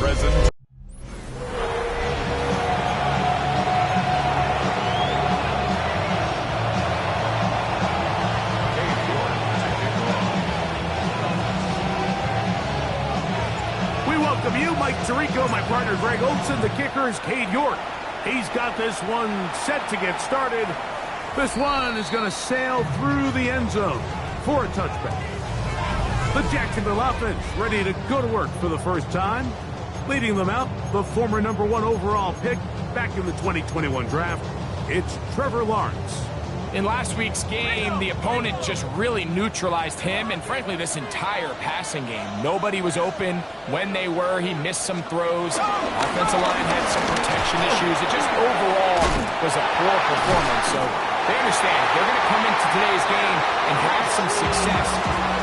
present. We welcome you, Mike Tirico, my partner Greg Olson. The kicker is Cade York. He's got this one set to get started. This one is going to sail through the end zone for a touchback. The Jacksonville offense ready to go to work for the first time. Leading them out, the former #1 overall pick back in the 2021 draft. It's Trevor Lawrence. In last week's game, the opponent just really neutralized him and, frankly, this entire passing game. Nobody was open. When they were, he missed some throws. Offensive line had some protection issues. It just overall was a poor performance. So they understand if they're going to come into today's game and have some success,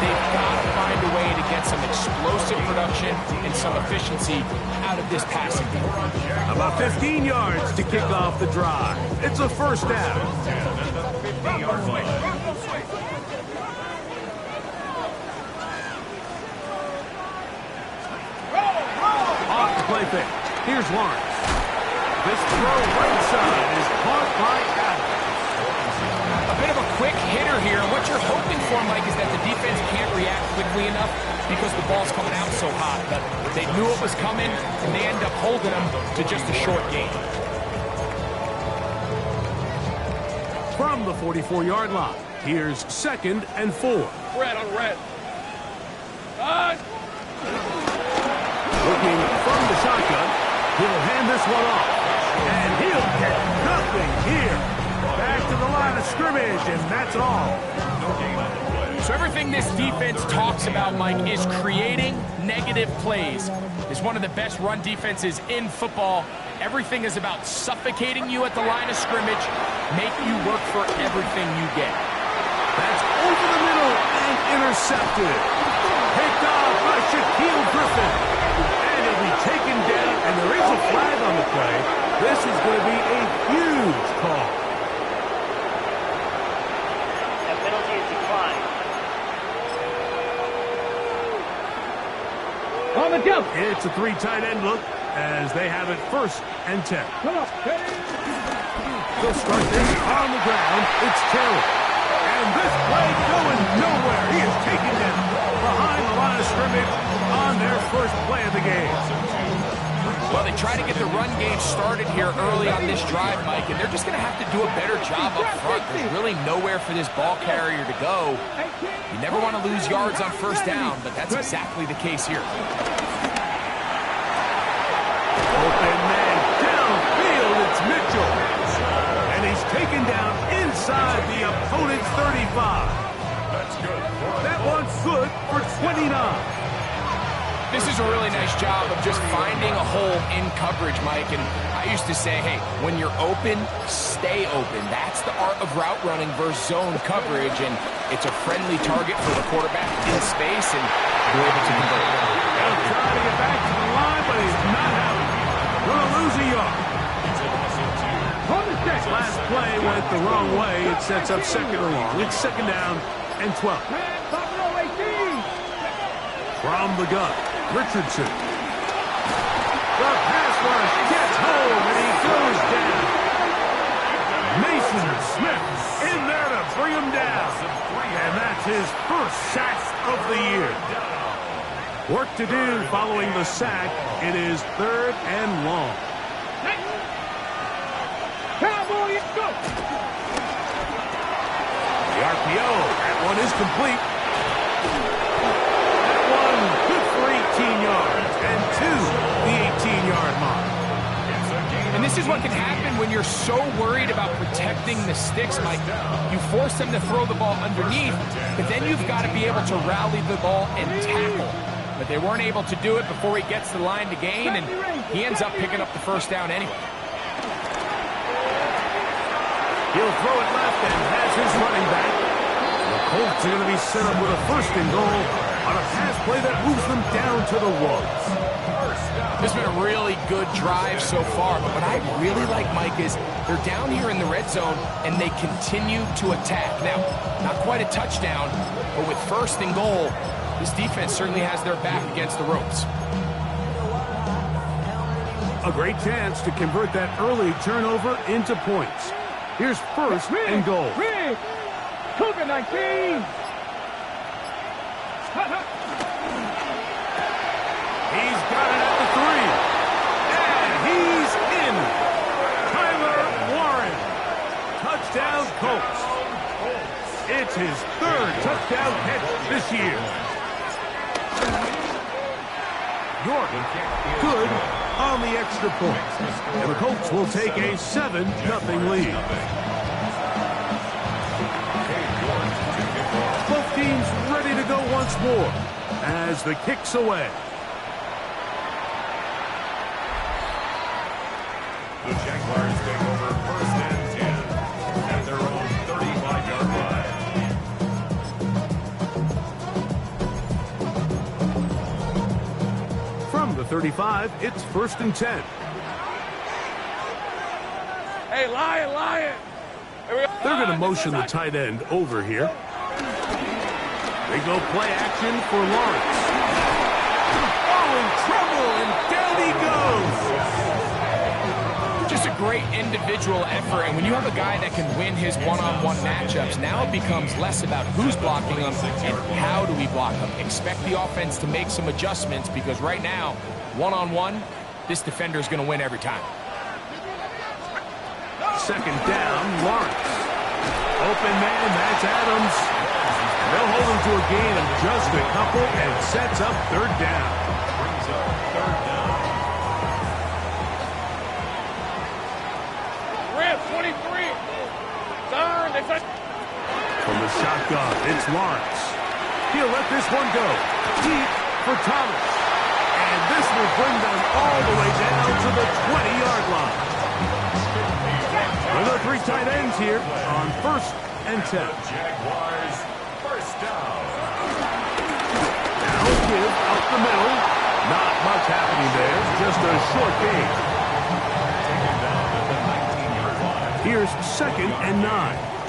they've got to find a way to get some explosive production and some efficiency out of this passing game. About 15 yards to kick off the drive. It's a first down. Off the play fake. Here's Lawrence. This throw right side is caught by Adams. A bit of a quick hitter here. What you're hoping for, Mike, is that the defense can't react quickly enough because the ball's coming out so hot. But they knew it was coming, and they end up holding them to just a short gain. From the 44-yard line, here's 2nd and 4. Red on red. Looking from the shotgun, he'll hand this one off. And he'll get nothing here. Back to the line of scrimmage, and that's all. So everything this defense talks about, Mike, is creating negative plays. It's one of the best run defenses in football. Everything is about suffocating you at the line of scrimmage, make you work for everything you get. That's over the middle and intercepted. Picked off by Shaquille Griffin. And he'll be taken down, and there is a flag on the play. This is going to be a huge call. That penalty is declined. On the jump. It's a 3 tight end look as they have it 1st and 10. They'll start this on the ground. It's Taylor. And this play going nowhere. He is taken down behind the line of scrimmage on their first play of the game. Well, they try to get the run game started here early on this drive, Mike, and they're just going to have to do a better job up front. There's really nowhere for this ball carrier to go. You never want to lose yards on 1st down, but that's exactly the case here. Open man downfield, it's Mitchell. And he's taken down inside the opponent's 35. That one's good for 29. This is a really nice job of just finding a hole in coverage, Mike. And I used to say, hey, when you're open, stay open. That's the art of route running versus zone coverage. And it's a friendly target for the quarterback in space, and they're able to convert. He'll try to get back to the line, but he's not having it. Going to lose a yard. Last play went the wrong way. It sets up 2nd and long. It's 2nd down and 12. From the gun, Richardson. The pass rush gets home, and he goes down. Mason Smith in there to bring him down. And that's his 1st sack of the year. Work to do following the sack. It is 3rd and long. Cowboys, go! The RPO, that one is complete. That one good for 18 yards and to the 18-yard mark. And this is what can happen when you're so worried about protecting the sticks, Mike. You force them to throw the ball underneath, but then you've got to be able to rally the ball and tackle. But they weren't able to do it before he gets the line to gain, and he ends up picking up the 1st down anyway. He'll throw it left and has his running back. The Colts are going to be set up with a 1st and goal on a pass play that moves them down to the ones. This has been a really good drive so far, but what I really like, Mike, is they're down here in the red zone, and they continue to attack. Now, not quite a touchdown, but with 1st and goal, this defense certainly has their back against the ropes. A great chance to convert that early turnover into points. Here's first and goal. COVID-19. He's got it at the 3. And he's in. Tyler Warren. Touchdown Colts. It's his 3rd touchdown catch this year. York good on the extra point. And the Colts will take a 7-0 lead. Both teams ready to go once more as the kick's away. The Jaguars take over first and 10 at their own 35-yard line. From the 35, it's first and 10. Hey, Lion. They're going to motion the tight end over here. They go play action for Lawrence. Oh, in trouble, and down he goes. Just a great individual effort, and when you have a guy that can win his one-on-one matchups, now it becomes less about who's blocking him and how do we block him. Expect the offense to make some adjustments because right now, one-on-one, this defender is going to win every time. Second down, Lawrence. Open man, that's Adams. They'll hold him to a gain of just a couple and sets up third down. Brings up third down. Red 23. Third. From the shotgun, it's Lawrence. He'll let this one go. Deep for Thomas. And this will bring them all the way down to the 20-yard line. There are 3 tight ends here on first and 10. Jaguars first down. Now give up the middle. Not much happening there. Just a short gain. Taken down at the 19-yard line. Here's second and 9.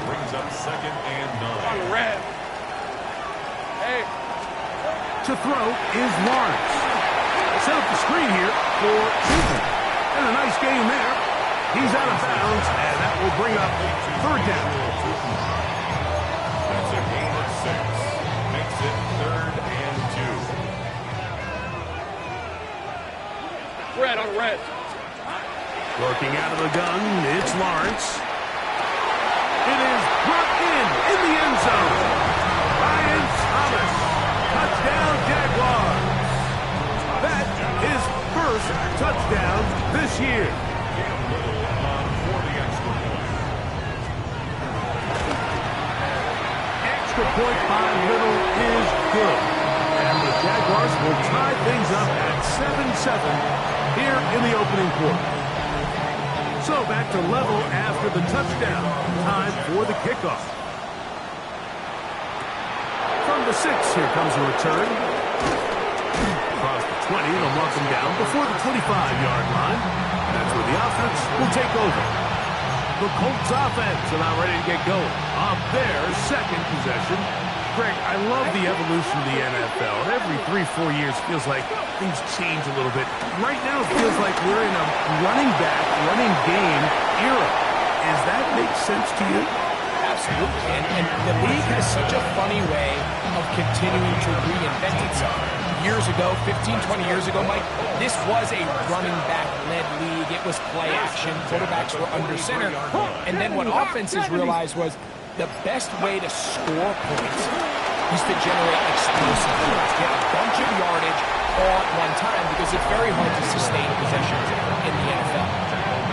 Brings up second and 9. Red. Hey. To throw is Lawrence. Set up the screen here for Cooper. And a nice game there. He's out of bounds, and that will bring up third down. That's a gain of 6. Makes it third and 2. Red on red. Working out of the gun, it's Lawrence. It is brought in the end zone. Ryan Thomas. Touchdown, Jaguars. That is first touchdown this year. Extra point by Little is good. And the Jaguars will tie things up at 7-7 here in the opening quarter. So back to level after the touchdown. Time for the kickoff. From the 6, here comes a return. Across the 20, they'll mark him down before the 25-yard line. That's where the offense will take over. The Colts offense are now ready to get going on their second possession. Greg, I love the evolution of the NFL. Every 3-4 years feels like things change a little bit. Right now it feels like we're in a running back, running game era. Does that make sense to you? Absolutely. And the league has such a funny way of continuing to reinvent itself. Years ago, 15, 20 years ago, Mike, this was a running back-led league. It was play action. Quarterbacks were under center. And then what offenses realized was the best way to score points is to generate explosive plays. Get a bunch of yardage all at one time because it's very hard to sustain possessions in the NFL.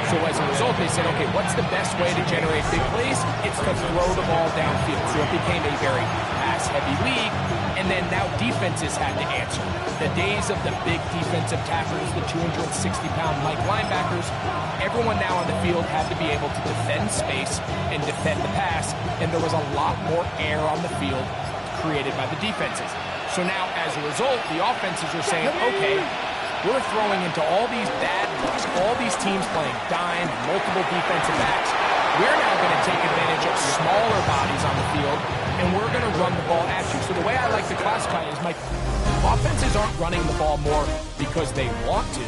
So as a result, they said, okay, what's the best way to generate big plays? It's to throw the ball downfield. So it became a very pass-heavy league, and then now defenses had to answer. The days of the big defensive tackles, the 260-pound Mike linebackers, everyone now on the field had to be able to defend space and defend the pass, and there was a lot more air on the field created by the defenses. So now, as a result, the offenses are saying, okay, we're throwing into all these bad looks, all these teams playing dime, multiple defensive backs. We're now going to take advantage of smaller bodies on the field, and we're going to run the ball at you. So the way I like to classify it is, Mike, offenses aren't running the ball more because they want to.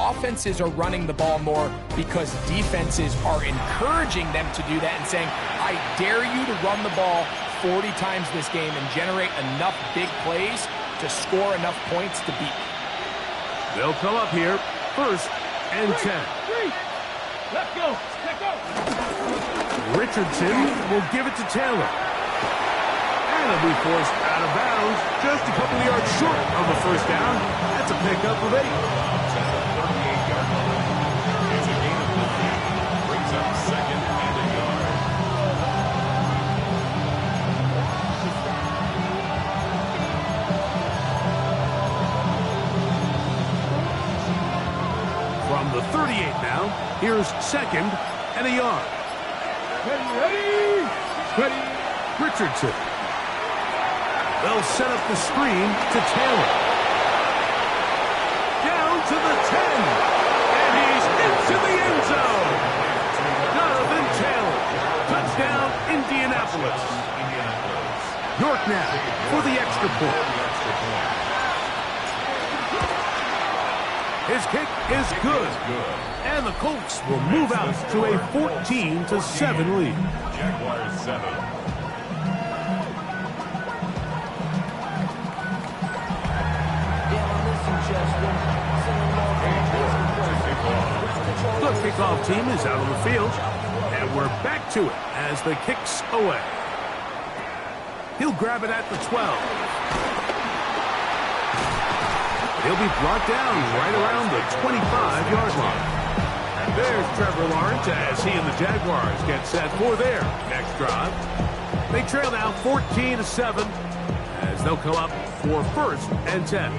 offenses are running the ball more because defenses are encouraging them to do that and saying, I dare you to run the ball 40 times this game and generate enough big plays to score enough points to beat. They'll come up here, 1st and 10. Let's go. Let's go. Richardson will give it to Taylor. And he'll be forced out of bounds, just a couple of yards short of a first down. That's a pickup of 8. At the 38-yard line. It's a gain of 9. Brings up 2nd and a yard. From the 38 now, here's 2nd and a yard. Ready. Richardson. They'll set up the screen to Taylor. Down to the 10. And he's into the end zone. Jonathan Taylor. Touchdown, Indianapolis. York now for the extra point. His kick is good. And the Colts will move out to a 14-7 lead. Jaguars 7. The kickoff team is out on the field, and we're back to it as the kick's away. He'll grab it at the 12. He'll be brought down right around the 25-yard line. And there's Trevor Lawrence as he and the Jaguars get set for their next drive. They trail now 14-7 as they'll come up for 1st and 10.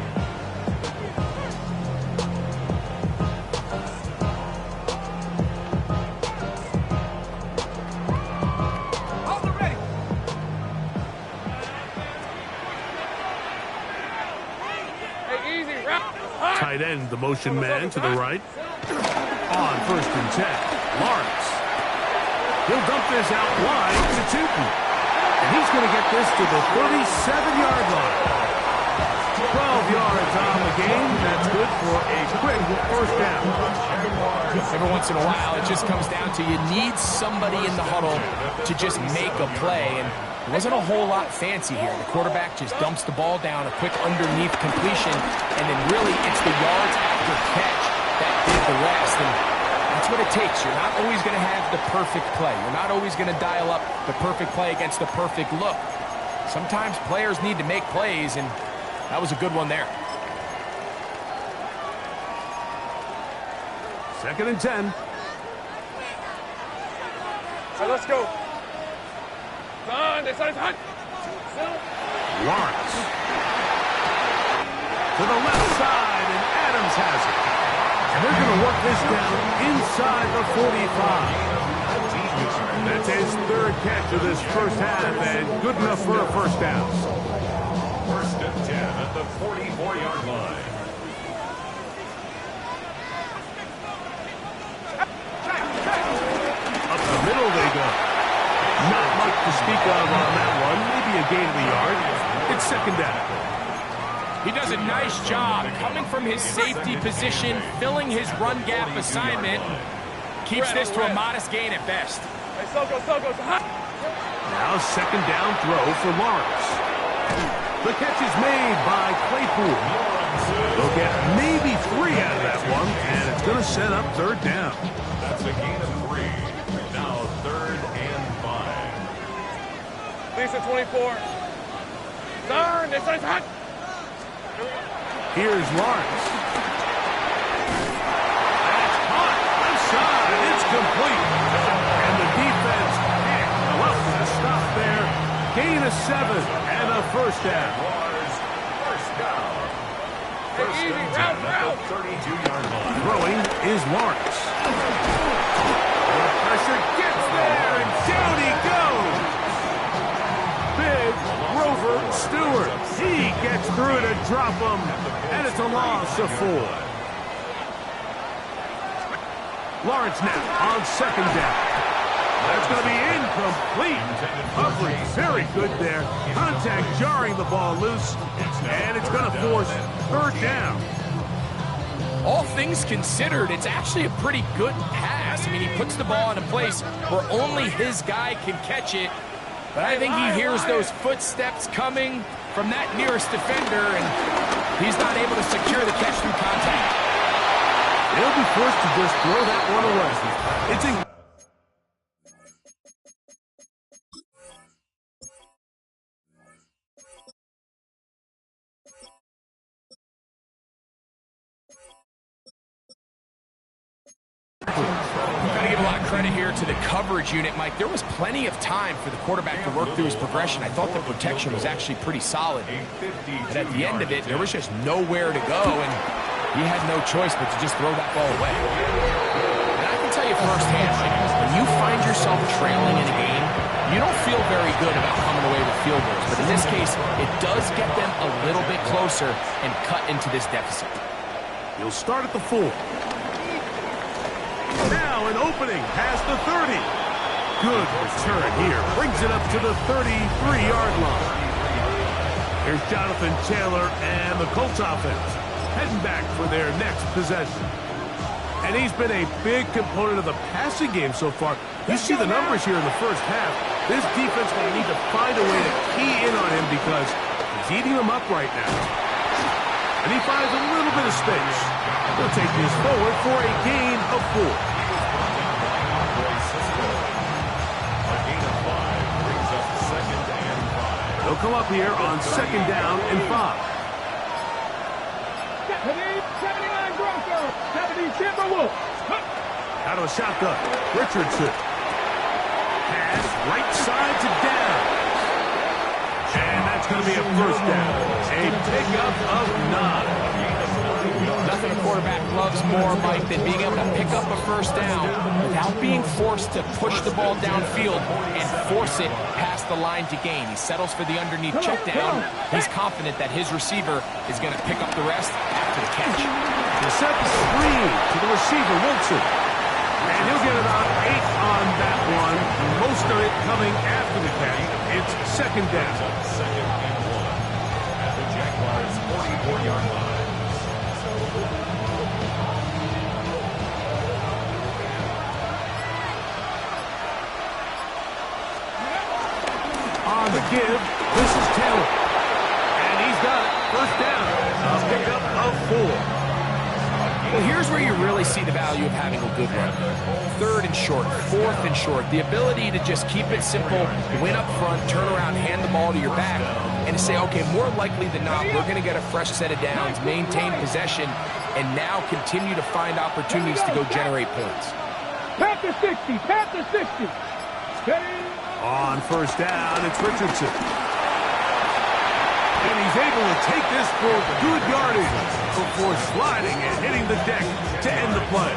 Tight end, the motion man to the right. On 1st and 10, Lawrence. He'll dump this out wide to Tootin. And he's going to get this to the 37-yard line. 12 yards on the game. That's good for a quick first down. Every once in a while, it just comes down to you need somebody in the huddle to just make a play. And it wasn't a whole lot fancy here. The quarterback just dumps the ball down, a quick underneath completion, and then really it's the yards after catch that did the rest. And that's what it takes. You're not always going to have the perfect play. You're not always going to dial up the perfect play against the perfect look. Sometimes players need to make plays, and that was a good one there. 2nd and 10. All right, let's go. Lawrence. To the left side, and Adams has it. And they're going to work this down inside the 45. That's his 3rd catch of this first half, and good enough for a first down. 1st and 10 at the 44-yard line. Up the middle they go. Not much to speak of on that one. Maybe a gain of a yard. It's 2nd down. He does a nice job coming from his safety position, filling his run gap assignment. Keeps this to a modest gain at best. Hey, Soko. Now 2nd down throw for Lawrence. The catch is made by Claypool. They'll get maybe 3 out of that one, and it's going to set up 3rd down. That's a gain of 3. Now 3rd and 5. Lisa 24. Darn, this is hot. Here's Lawrence. That's caught. Left side. It's complete. And the defense can't come up with a stop there. Gain of 7 and a first down. First down. Hey, easy, route. 32-yard line. Throwing is Lawrence. The pressure gets there, and down he goes. Big Grover Stewart. He gets through to drop him, and it's a loss of 4. Lawrence now on 2nd down. That's going to be incomplete. Coverage very good there. Contact jarring the ball loose, and it's going to force 3rd down. all things considered, it's actually a pretty good pass. I mean, he puts the ball in a place where only his guy can catch it. But I think he hears those footsteps coming from that nearest defender, and he's not able to secure the catch through contact. He'll be forced to just throw that one away. It's in. Got to give a lot of credit here to the coverage unit, Mike. There was plenty of time for the quarterback to work through his progression. I thought the protection was actually pretty solid. But at the end of it, there was just nowhere to go, and he had no choice but to just throw that ball away. And I can tell you firsthand, Mike, when you find yourself trailing in a game, you don't feel very good about coming away with field goals. But in this case, it does get them a little bit closer and cut into this deficit. He'll start at the 4. Now an opening past the 30. Good return here. Brings it up to the 33-yard line. Here's Jonathan Taylor and the Colts offense heading back for their next possession. And he's been a big component of the passing game so far. You see the numbers here in the first half. This defense will need to find a way to key in on him because he's eating them up right now. And he finds a little bit of space. He'll take this forward for a gain of 4. A gain of 5 brings up 2nd and 5. He'll come up here on 2nd down and 5. 79 Broncos, 70 Timberwolves. Out of a shotgun, Richardson. Pass right side to down. And that's going to be a first down. A pickup of 9. Nothing a quarterback loves more, Mike, than being able to pick up a first down without being forced to push the ball downfield and force it past the line to gain. He settles for the underneath check down. He's confident that his receiver is going to pick up the rest after the catch. He set the screen to the receiver, Wilson. And he'll get about 8 on that one. Most of it coming after the catch. It's 2nd down. 2nd and 1 at the Jaguars' 44-yard line. On the give, this is Taylor. And he's got it. First down. A pickup of 4. Well, here's where you really see the value of having a good run. 3rd and short, 4th and short. The ability to just keep it simple, win up front, turn around, hand the ball to your back, and to say, okay, more likely than not, we're going to get a fresh set of downs, maintain possession, and now continue to find opportunities to go generate points. Panther 60, Panther 60. Steady. On first down, it's Richardson. And he's able to take this for good yardage before sliding and hitting the deck to end the play.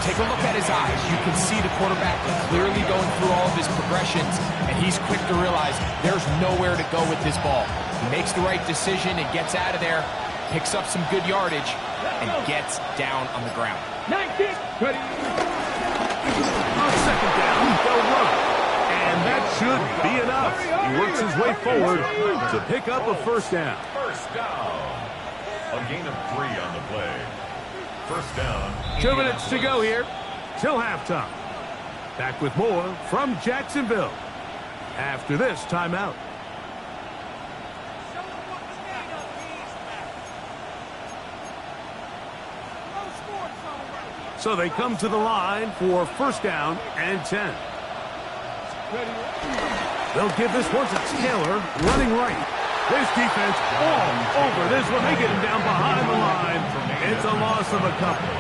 Take a look at his eyes. You can see the quarterback clearly going through all of his progressions, and he's quick to realize there's nowhere to go with this ball. He makes the right decision and gets out of there, picks up some good yardage, and gets down on the ground. 19, ready. On 2nd down, they'll run. And that should be enough. He works his way forward to pick up a first down. First down. A gain of 3 on the play. First down. 2 minutes to go here till halftime. Back with more from Jacksonville after this timeout. So they come to the line for first down and 10. They'll give this one to Taylor, running right. This defense all over this one. They get him down behind the line. It's a loss of a couple.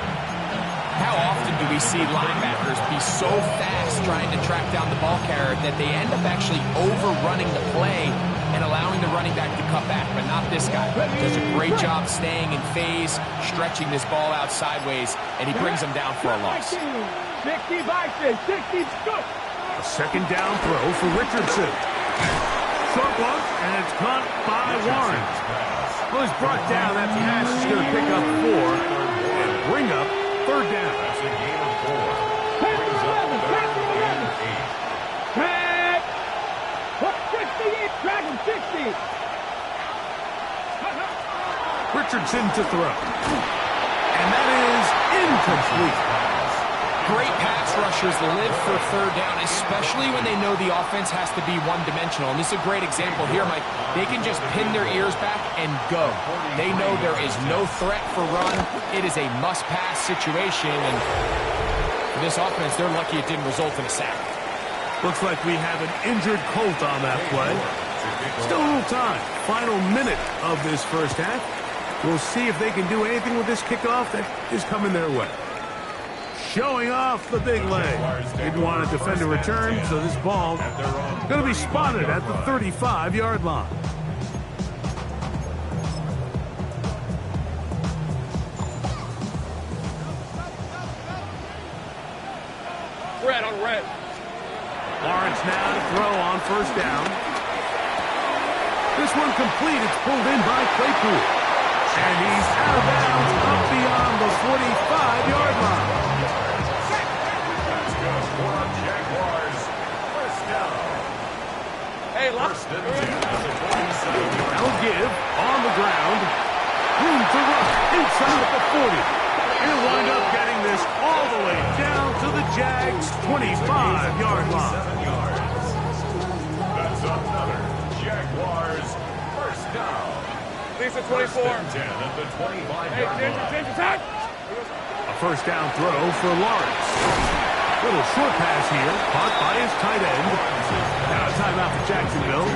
How often do we see linebackers be so fast trying to track down the ball carrier that they end up actually overrunning the play and allowing the running back to cut back, but not this guy. Does a great job staying in phase, stretching this ball out sideways, and he brings them down for a loss. 60 Bison, 60 go. A second down throw for Richardson. Short one, and it's caught by Warren. Well, he's brought down. That pass is going to pick up 4 and bring up third down. That's a gain of 4. Brings up 3rd and 8. Tag. 68, Dragon 60. Richardson to throw. And that is incomplete. Great pass rushers live for third down, especially when they know the offense has to be one-dimensional. And this is a great example here, Mike. They can just pin their ears back and go. They know there is no threat for run. It is a must-pass situation. And for this offense, they're lucky it didn't result in a sack. Looks like we have an injured Colt on that play. Still a little time. Final minute of this first half. We'll see if they can do anything with this kickoff that is coming their way. Showing off the big leg. Didn't want to defend a return, so this ball going to be spotted at the 35-yard line. Red on red. Lawrence now to throw on first down. This one complete. It's pulled in by Claypool. And he's out of bounds up beyond the 45-yard line. That's good for the Jaguars. First down. Hey, lock. First and 10 at the 27-yard That'll line. give on the ground. Room to run inside at the 40. And he'll wind up getting this all the way down to the Jags' 25-yard line. 7 yards. That's another Jaguars first down. Lisa First 24. and 10 at the 25-yard Hey, line. change attack. A first down throw for Lawrence. Little short pass here, caught by his tight end. Now a timeout for Jacksonville.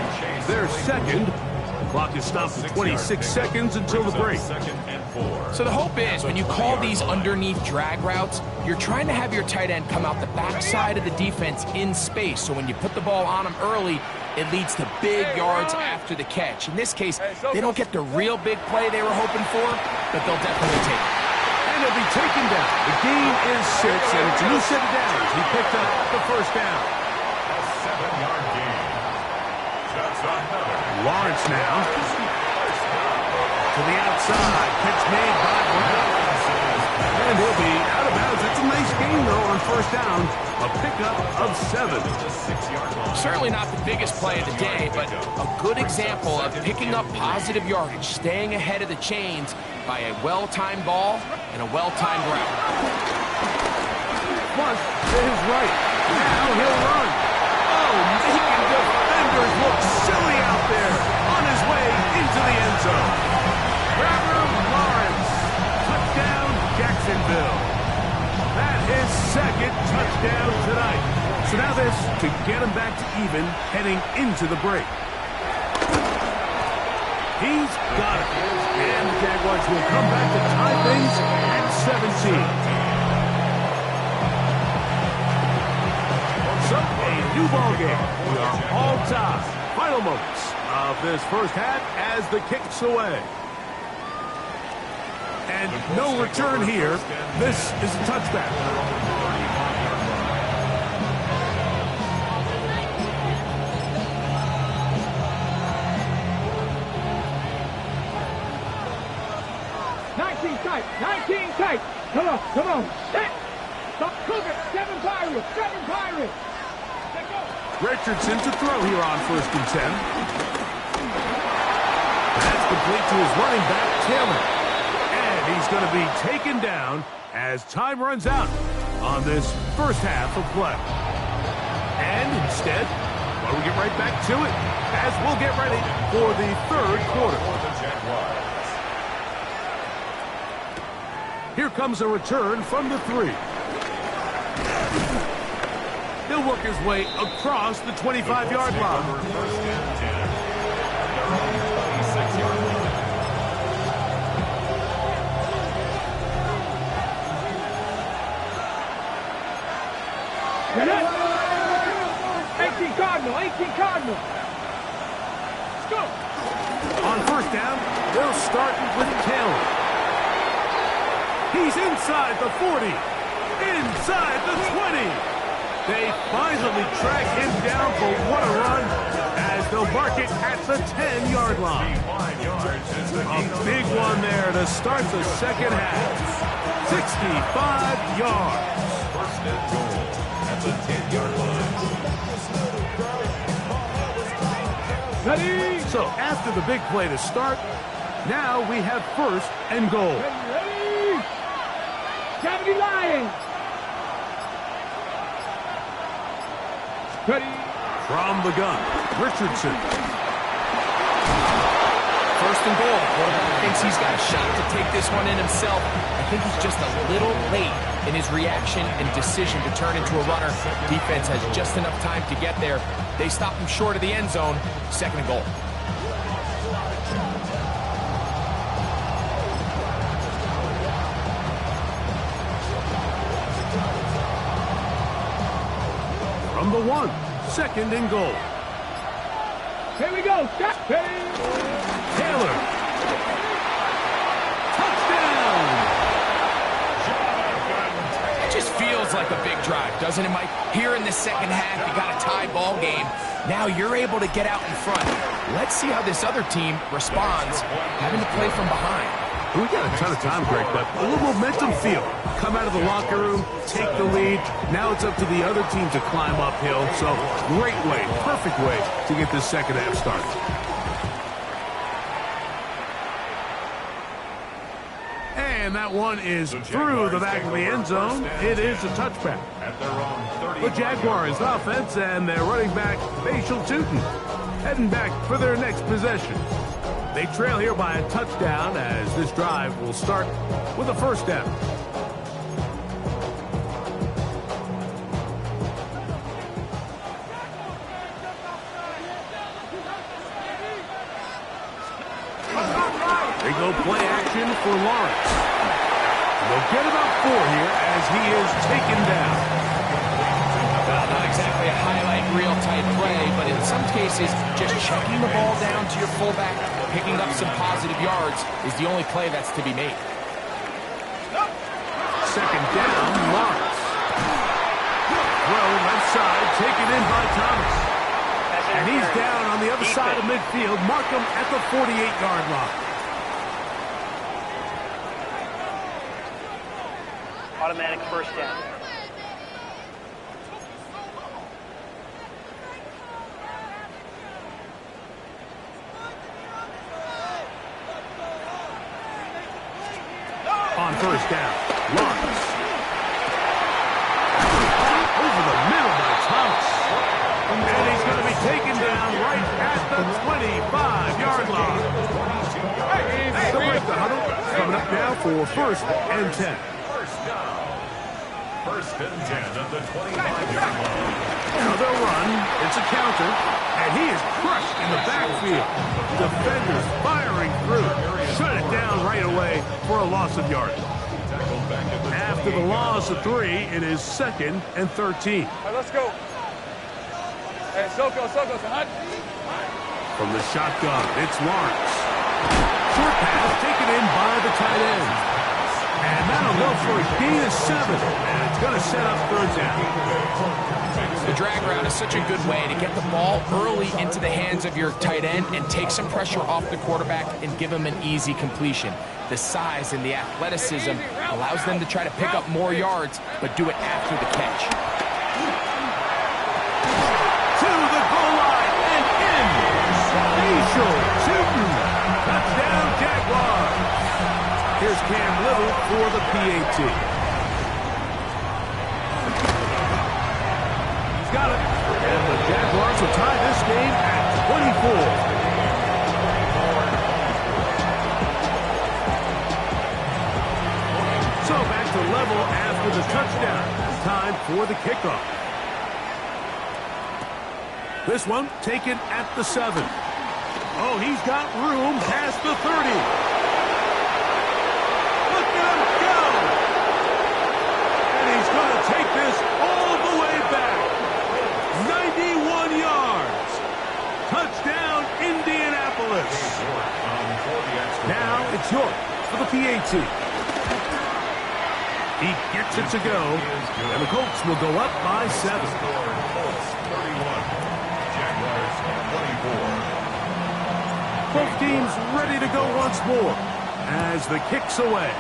Their second. The clock is stopped at 26 seconds until the break. Second and 4. So the hope is when you call these underneath drag routes, you're trying to have your tight end come out the backside of the defense in space. So when you put the ball on him early, it leads to big yards after the catch. In this case, they don't get the real big play they were hoping for, but they'll definitely take it. And he'll be taken down. The gain is 6, and it's a new set of downs. He picked up the first down. A 7-yard gain. That's another. Lawrence now to the outside. Catch made by Brown. And he'll be out of bounds. It's a nice gain, though, on first down. A pickup of 7. The 6-yard line. Certainly not the biggest play of the day, but a good example of picking up positive yardage, staying ahead of the chains by a well-timed ball and a well-timed route. Plus, to his right. Now he'll run. Oh, making defenders look silly out there on his way into the end zone. Trevor Lawrence. Touchdown, Jacksonville. That is second touchdown tonight. So now this to get him back to even heading into the break. He's got it. And the Jaguars will come back to tie things at 17. So, a new ball game. We are all tied. Final moments of this first half as the kick's away. And no return here. This is a touchback. Tight. 19 tight. Come on. Set. Stop cooking. 7 Pirates. Let go. Richardson to throw here on first and 10. That's complete to his running back, Taylor. And he's going to be taken down as time runs out on this first half of play. And instead, well, we get right back to it as we'll get ready for the third quarter. For the Jaguars. Here comes a return from the 3. He'll work his way across the 25-yard line. First and 10. Their own 26-yard line. Get it. 18 Cardinal. Let's go. On first down, they'll start with Taylor. He's inside the 40, inside the 20. They finally track him down for what a run as they'll mark it at the 10-yard line. 5 yards is the A big one there to start the second half. 65 yards. first and goal at the 10-yard line. Ready. So after the big play to start, now we have first and goal. Ready. Dirty Lions. Ready. From the gun, Richardson. First and goal. Quarterback thinks he's got a shot to take this one in himself. I think he's just a little late in his reaction and decision to turn into a runner. Defense has just enough time to get there. They stop him short of the end zone. Second and goal. From the 1, second and goal. Here we go. Stop. Ready. Taylor. Touchdown! It just feels like a big drive, doesn't it, Mike? Here in the second half, you got a tie ball game. Now you're able to get out in front. Let's see how this other team responds, having to play from behind. We got a ton of time, Greg, but a little momentum feel. Come out of the locker room, take the lead. Now it's up to the other team to climb uphill. So great way, perfect way to get this second half started. And that one is through the back of the end zone. It is a touchback. At their own 30. The Jaguars offense and their running back, Facial Tootin, heading back for their next possession. They trail here by a touchdown as this drive will start with a first down. They go play action for Lawrence. They'll get about 4 here as he is taken down. Well, not exactly a highlight reel type play, but in some cases, just checking the ball down to your fullback, picking up some positive yards is the only play that's to be made. Second down, Lawrence. Throw left side, taken in by Thomas. And he's down on the other side of midfield. Mark him at the 48-yard line. Automatic first down. On first down, Lawrence. Over the middle by Thomas. And he's going to be taken down right at the 25-yard line. They'll break the huddle. Coming up now for first and 10. First and 10 at the 25-yard line. Now they'll run. It's a counter. And he is crushed in the backfield. Defenders firing through. Shut it down right away for a loss of yardage. After the loss of 3, it is second and 13. All right, let's go. Hey, Soko, son. From the shotgun, it's Lawrence. Short pass taken in by the tight end. And that'll go for a gain of 7. And it's going to set up third down. The drag route is such a good way to get the ball early into the hands of your tight end and take some pressure off the quarterback and give him an easy completion. The size and the athleticism allows them to try to pick up more yards, but do it after the catch. To the goal line and in. Facial Tootin. Touchdown Jaguars. Here's Cam Little for the PAT. He's got it. And the Jaguars will tie this game at 24. So back to level after the touchdown. Time for the kickoff. This one taken at the 7. Oh, he's got room past the 30. Look at him go! And he's going to take this all the way back. 91 yards. Touchdown, Indianapolis. Now it's York for the PAT. He gets it to go, and the Colts will go up by 7. Colts 31, Jaguars 24. Both teams ready to go once more as the kick's away.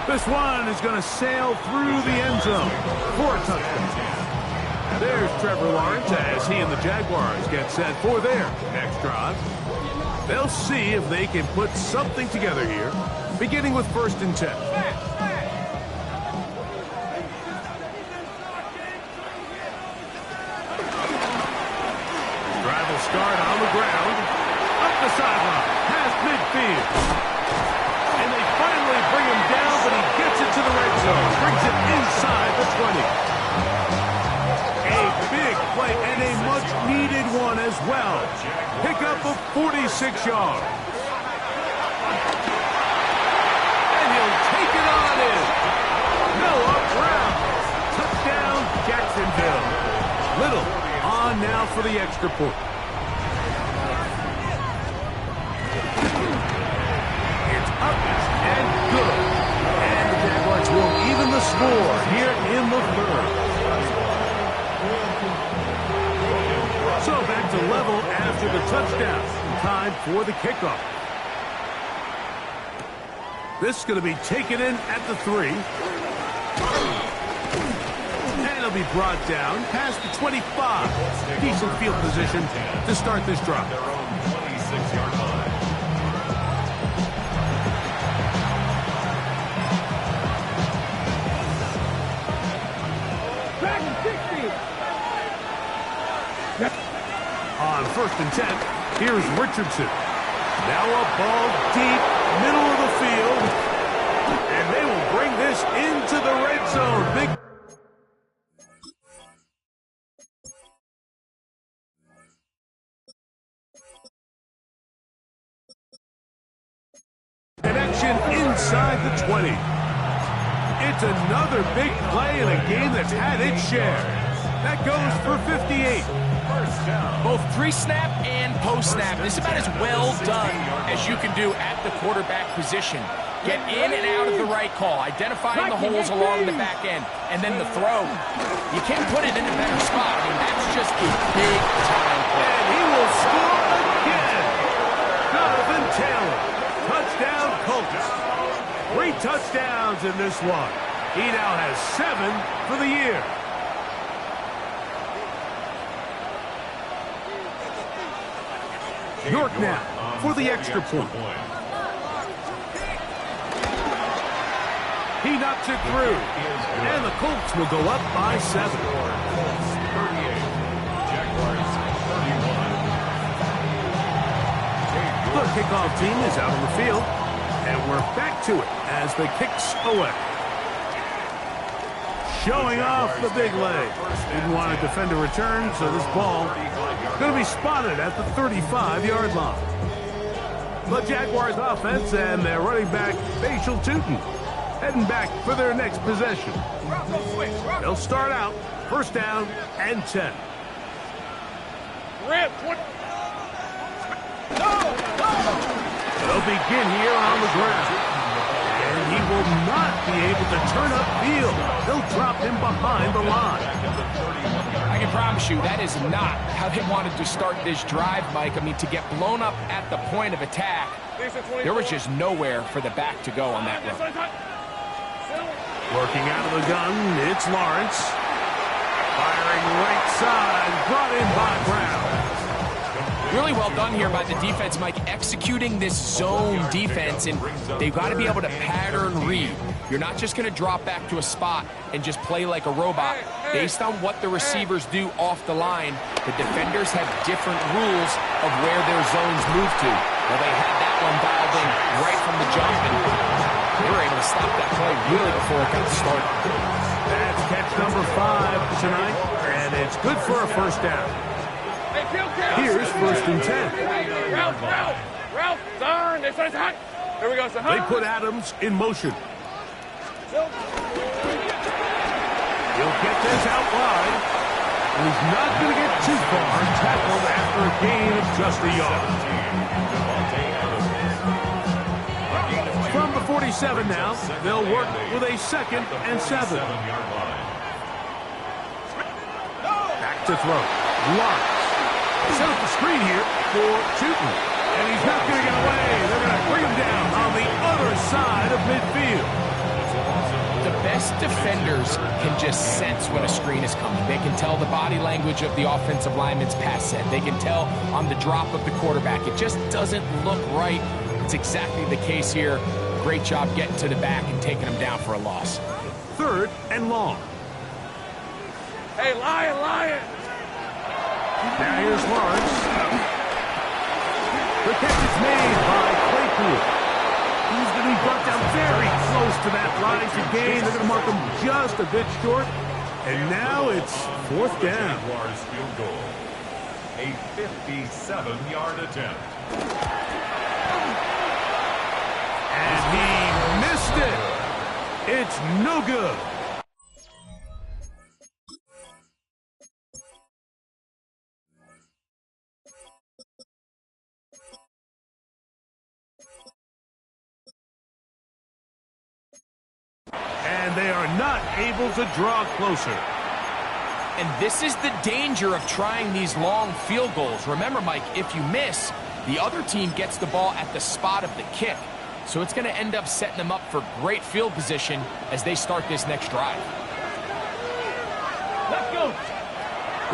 This one is going to sail through the end zone for a touchdown. There's Trevor Lawrence as he and the Jaguars get set for their next drive. They'll see if they can put something together here beginning with 1st and 10. Drive will start on the ground, up the sideline, past midfield. And they finally bring him down, but he gets it to the red zone, brings it inside the 20. A big play and a much-needed one as well. Pickup of 46 yards. And he'll take it on in. Noah Brown. Touchdown, Jacksonville. Little on now for the extra point. It's up and good. And the Jaguars will even the score here in the 3rd. So back to level after the touchdown. Time for the kickoff. This is going to be taken in at the 3. And it'll be brought down past the 25. Decent field position to start this drive. Their own 26-yard line. Back in 60. On 1st and 10, here's Richardson. Now a ball deep, middle of the field. And they will bring this into the red zone. Big connection inside the 20. It's another big play in a game that's had its share. That goes for 58. Both pre-snap and post-snap. This is about as well done as you can do at the quarterback position. Get in and out of the right call, identifying the holes along the back end, and then the throw. You can't put it in a better spot. I mean, that's just a big-time play. And he will score again. Jonathan Taylor. Touchdown, Colts. 3 touchdowns in this one. He now has 7 for the year. York now for the extra point. He knocks it through. And the Colts will go up by 7. 38. Jaguars 31. The kickoff team is out on the field. And we're back to it as the kicks away. Showing off the big leg. Didn't want to defend a return, so this ball going to be spotted at the 35-yard line. The Jaguars offense and their running back, Facial Tootin, heading back for their next possession. They'll start out 1st down and 10. They'll begin here on the ground. And he will not be able to turn upfield. They'll drop him behind the line. I can promise you that is not how they wanted to start this drive, Mike. I mean, to get blown up at the point of attack, there was just nowhere for the back to go on that run. Working out of the gun, it's Lawrence. Firing right side, brought in by Brown. Really well done here by the defense, Mike, executing this zone defense, and they've got to be able to pattern read. You're not just going to drop back to a spot and just play like a robot. Based on what the receivers do off the line, the defenders have different rules of where their zones move to. Well, they had that one dialed in right from the jump, and they were able to stop that play really before it got started. That's catch number 5 tonight, and it's good for a 1st down. Here's 1st and 10. Ralph, darn, this is hot. Here we go, sir. They put Adams in motion. He'll get this out wide. And he's not going to get too far. Tackled after a gain of just a yard. From the 47 now, they'll work with a 2nd and 7. Back to throw. Lawrence. Set up the screen here for Tootin. And he's not going to get away. They're going to bring him down on the other side of midfield. The best defenders can just sense when a screen is coming. They can tell the body language of the offensive lineman's pass set. They can tell on the drop of the quarterback. It just doesn't look right. It's exactly the case here. great job getting to the back and taking him down for a loss. 3rd and long. Hey, Lion! Now here's Lawrence. The catch is made by Claypool. He's going to be brought down very close to that line to gain. They're going to mark him just a bit short. And now it's 4th down. Jaguars field goal. A 57-yard attempt. And he missed it. It's no good. And they are not able to draw closer. And this is the danger of trying these long field goals. Remember, Mike, if you miss, the other team gets the ball at the spot of the kick. So it's going to end up setting them up for great field position as they start this next drive. Let's go!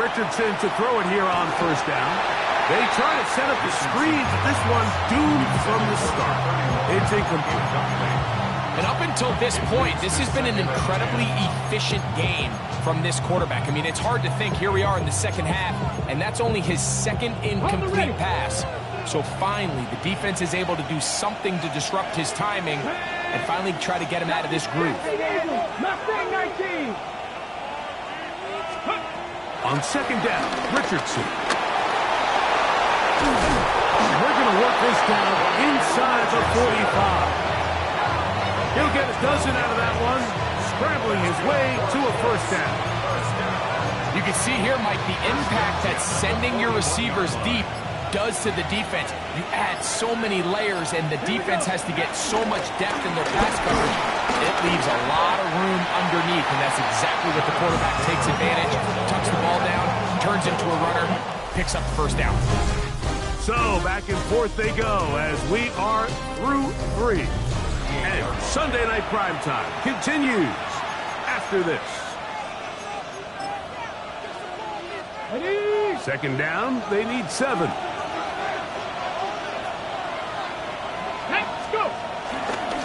Richardson to throw it here on 1st down. They try to set up the screen, but this one's doomed from the start. It's incomplete. And up until this point, this has been an incredibly efficient game from this quarterback. I mean, it's hard to think. Here we are in the 2nd half, and that's only his 2nd incomplete pass. So finally, the defense is able to do something to disrupt his timing and finally try to get him out of this groove. Mustang 19! On 2nd down, Richardson. We're going to work this down inside the 45. He'll get a dozen out of that one, scrambling his way to a 1st down. You can see here, Mike, the impact that sending your receivers deep does to the defense. You add so many layers, and the defense has to get so much depth in their pass coverage. It leaves a lot of room underneath, and that's exactly what the quarterback takes advantage. Tucks the ball down, turns into a runner, picks up the 1st down. So back and forth they go as we are through 3. And Sunday Night Primetime continues after this. Ready? 2nd down, they need 7. Let's go!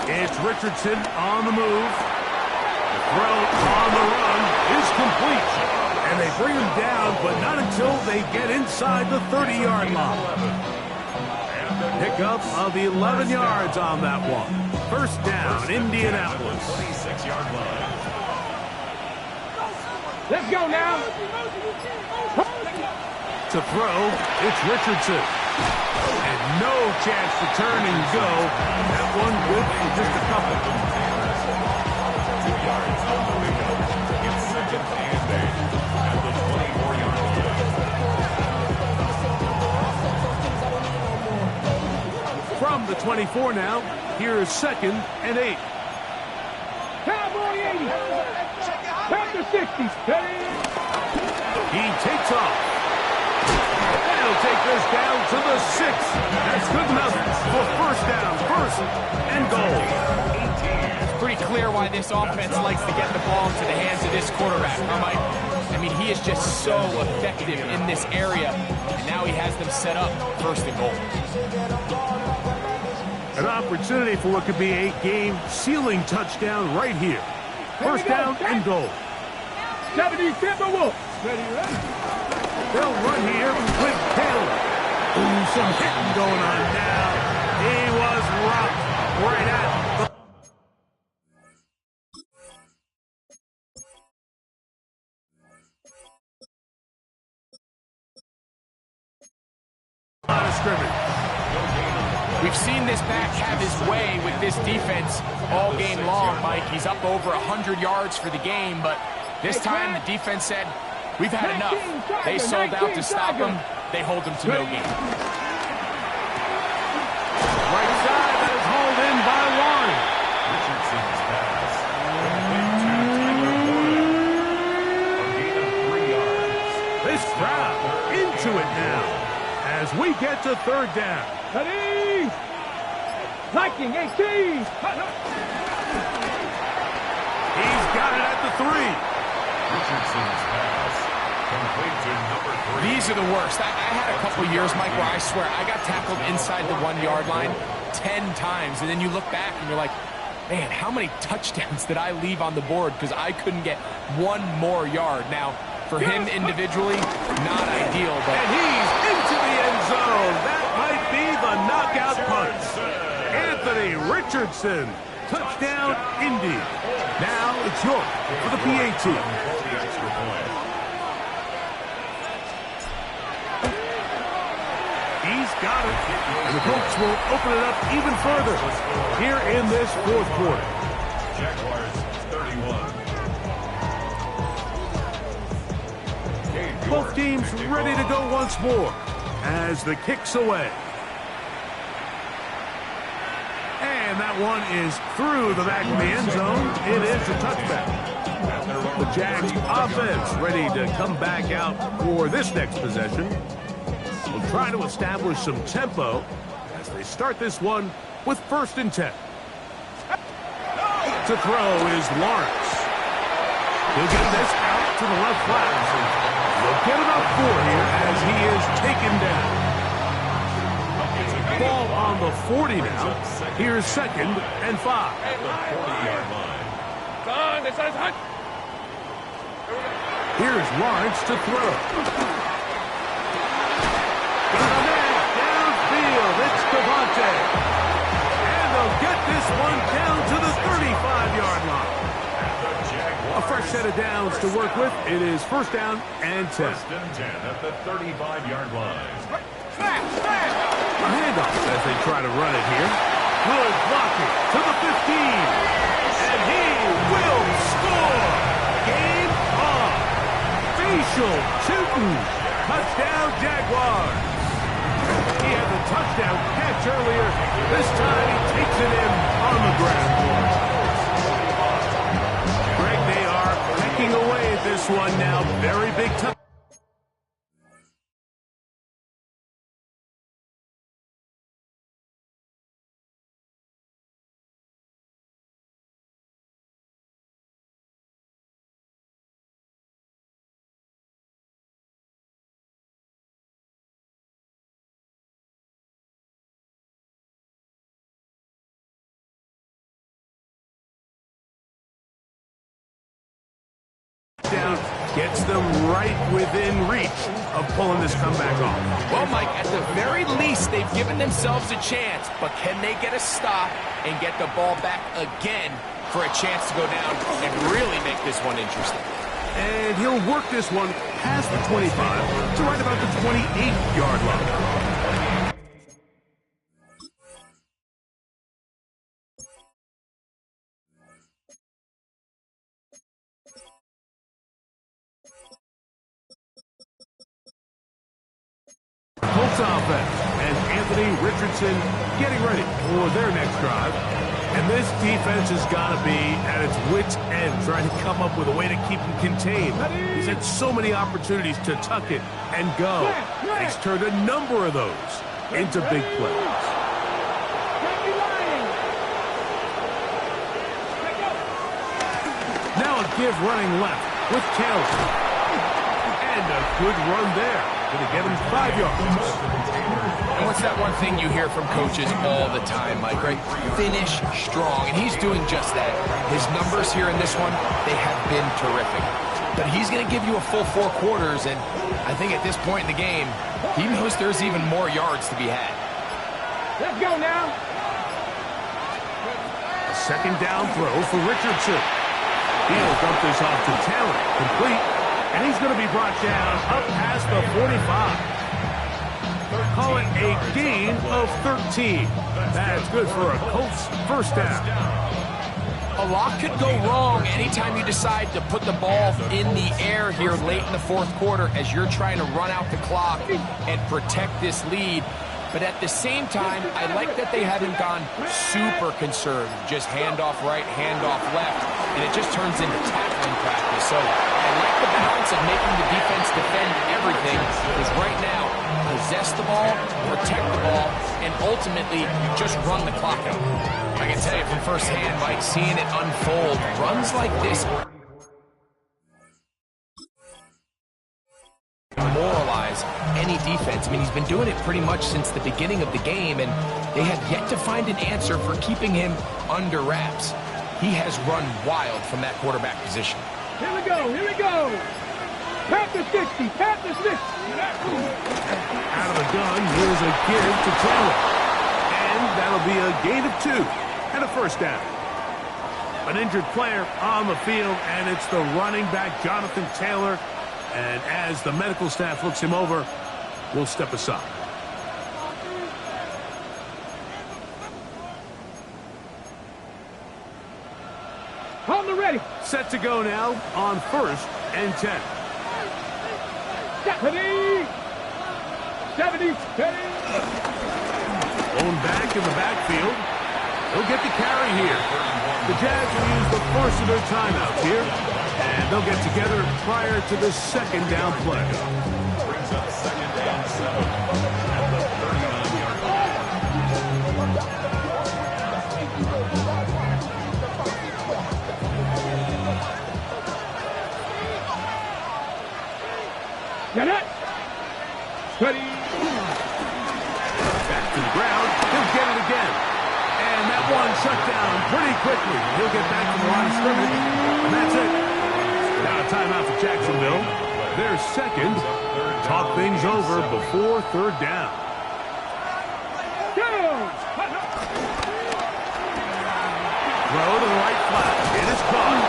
It's Richardson on the move. The throw on the run is complete. And they bring him down, but not until they get inside the 30-yard line. Pickup of 11 yards on that one. 1st down, Indianapolis. 26-yard line. Let's go now! To throw, it's Richardson. And no chance to turn and go. That one good for just a couple. 2 yards on the pickup. It's 2nd and 8 at the 24-yard line. From the 24 now, here is 2nd and 8. Cowboy 80! Panther 60! Ready? He takes off. And he'll take this down to the 6. That's good enough for 1st down, 1st and goal. It's pretty clear why this offense likes to get the ball into the hands of this quarterback, huh, Mike? I mean, he is just so effective in this area, and now he has them set up 1st and goal. An opportunity for what could be a game-sealing touchdown right here. 1st down and goal. 70 Timberwolves! Ready? They'll run here with Taylor. Ooh, some hitting going on now. He was rocked right at the line of scrimmage. We've seen this back have his way with this defense all game long, Mike. He's up over 100 yards for the game, but this time the defense said, we've had enough. They sold out to stop him. They hold him to no gain. Right side, that is hauled in by Warren. Richardson's pass. Complete to Tyler Warren. A gain of 3 yards. This crowd into it now as we get to 3rd down. Ready? Liking 18! He's got it at the 3. Richardson's pass. Complete to number 3. These are the worst. I had a couple years, Mike, where I swear I got tackled inside the 1-yard line, 10 times, and then you look back and you're like, man, how many touchdowns did I leave on the board because I couldn't get one more yard? Now, for him individually, not ideal, but... And he's into the end zone. That might be the knockout punch. Anthony Richardson, touchdown, Indy. Now it's York for the PAT. He's got it. And the Colts will open it up even further here in this fourth quarter. Jaguars 31. Both teams ready to go once more as the kick's away. And that one is through the back of the end zone. It is a touchback. The Jags offense ready to come back out for this next possession. Will try to establish some tempo as they start this one with 1st and 10. To throw is Lawrence. He'll get this out to the left flat. They'll get about 4 here as he is taken down. Ball on the 40 now. Here's 2nd and 5. Here's Lawrence to throw. Downfield, it's Devontae. And they'll get this one down to the 35-yard line. A fresh set of downs to work with. It is 1st down and 10. 1st and 10 at the 35-yard line. A handoff as they try to run it here. Good blocking to the 15. And he will score. Game on. Facial shooting. Touchdown Jaguars. He had the touchdown catch earlier. This time he takes it in on the ground. Greg, they are pecking away at this one now. Very big touchdown. Gets them right within reach of pulling this comeback off. Well, Mike, at the very least, they've given themselves a chance, but can they get a stop and get the ball back again for a chance to go down and really make this one interesting? And he'll work this one past the 25 to right about the 28-yard line. Colts offense and Anthony Richardson getting ready for their next drive. And this defense has got to be at its wits' end trying to come up with a way to keep him contained. He's had so many opportunities to tuck it and go. He's turned a number of those into big plays. Now a give running left with Taylor. And a good run there. Going to get him 5 yards. And what's that one thing you hear from coaches all the time, Mike, right? Finish strong, and he's doing just that. His numbers here in this one, they have been terrific. But he's going to give you a full 4 quarters, and I think at this point in the game, he knows there's even more yards to be had. Let's go now. A 2nd down throw for Richardson. He'll dump this off to Taylor. Complete. And he's going to be brought down up past the 45. Call it a gain of 13. That's good for a Colts 1st down. A lot could go wrong anytime you decide to put the ball in the air here late in the 4th quarter as you're trying to run out the clock and protect this lead. But at the same time, I like that they haven't gone super conservative. Just handoff right, handoff left, and it just turns into tackling practice. So I like the balance of making the defense defend everything, because right now, possess the ball, protect the ball, and ultimately just run the clock out. I can tell you from firsthand, Mike, seeing it unfold, runs like this demoralize any defense. I mean, he's been doing it pretty much since the beginning of the game, and they have yet to find an answer for keeping him under wraps. He has run wild from that quarterback position. Here we go, here we go. Tap the 60, tap the 60. Out of the gun, here's a give to Taylor. And that'll be a gain of 2 and a first down. An injured player on the field, and it's the running back, Jonathan Taylor. And as the medical staff looks him over, we'll step aside. On the ready. Set to go now on 1st and 10. 70. 70. Steady. Owned back in the backfield. He'll get the carry here. The Jazz will use the first of their timeouts here, and they'll get together prior to the second down play. Brings up second down 7 at the 39-yard line. Get it. Steady. Back to the ground. He'll get it again. And that one shut down pretty quickly. He'll get back to the line of scrimmage. And that's it. Now a timeout for Jacksonville. Their second. Talk things over before 3rd down. Throw to the right flat. It is caught.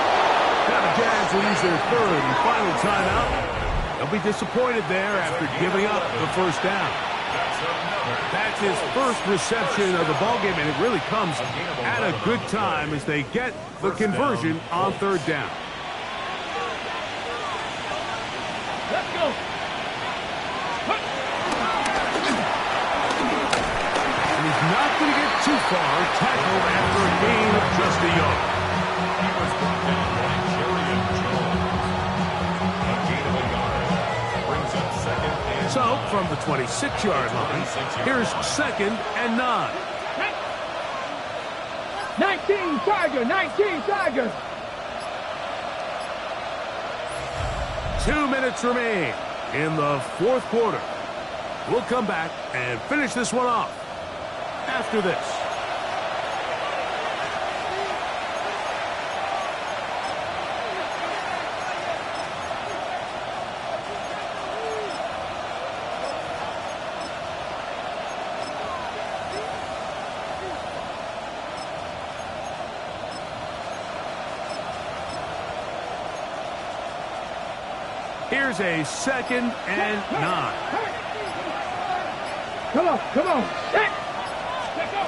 Now the Jazz will use their 3rd and final timeout. They'll be disappointed there after giving up the first down. That's his first reception of the ballgame, and it really comes at a good time as they get the conversion on 3rd down. Let's go. And he's not going to get too far. Tackled after a gain of just a yard. He was brought down by Jerry Jones. A gain of a yard. Brings up second and... So, from the 26-yard line, here's 2nd and 9. 19 Tiger, 19 Tiger. 2 minutes remain in the 4th quarter. We'll come back and finish this one off after this. Here's a 2nd and 9. Come on, come on. Set. Let's go.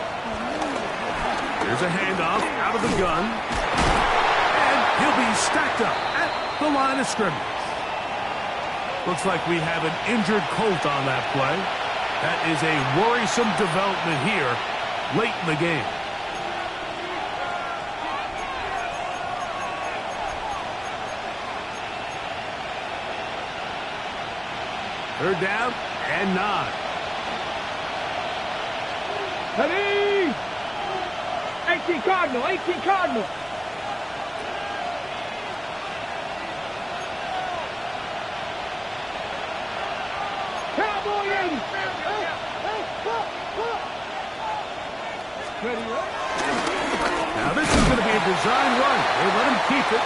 Here's a handoff out of the gun. And he'll be stacked up at the line of scrimmage. Looks like we have an injured Colt on that play. That is a worrisome development here late in the game. Third down and 9. Ready. 18 Cardinal, 18 Cardinal. Cowboy 80. Ready. Now this is going to be a design run. They let him keep it.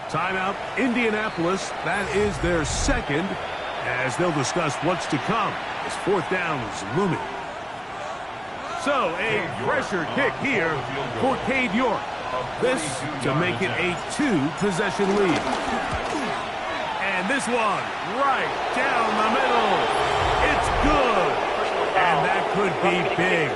Timeout, Indianapolis. That is their 2nd, as they'll discuss what's to come as 4th down is looming. So, a pressure kick here for Cade York. This to make it a 2-possession lead. And this one right down the middle. It's good. And that could be big.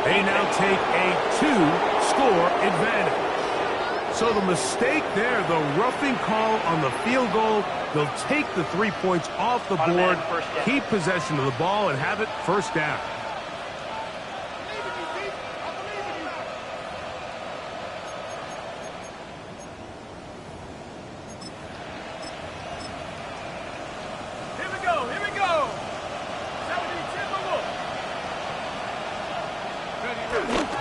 They now take a 2-score advantage. So the mistake there, the roughing call on the field goal, they'll take the 3 points off the board, keep possession of the ball, and have it first down.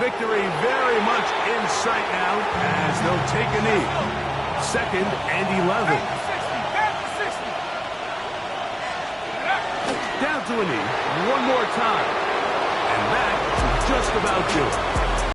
Victory very much in sight now as they'll take a knee. 2nd and 11. Down to a knee one more time. And that should just about do it.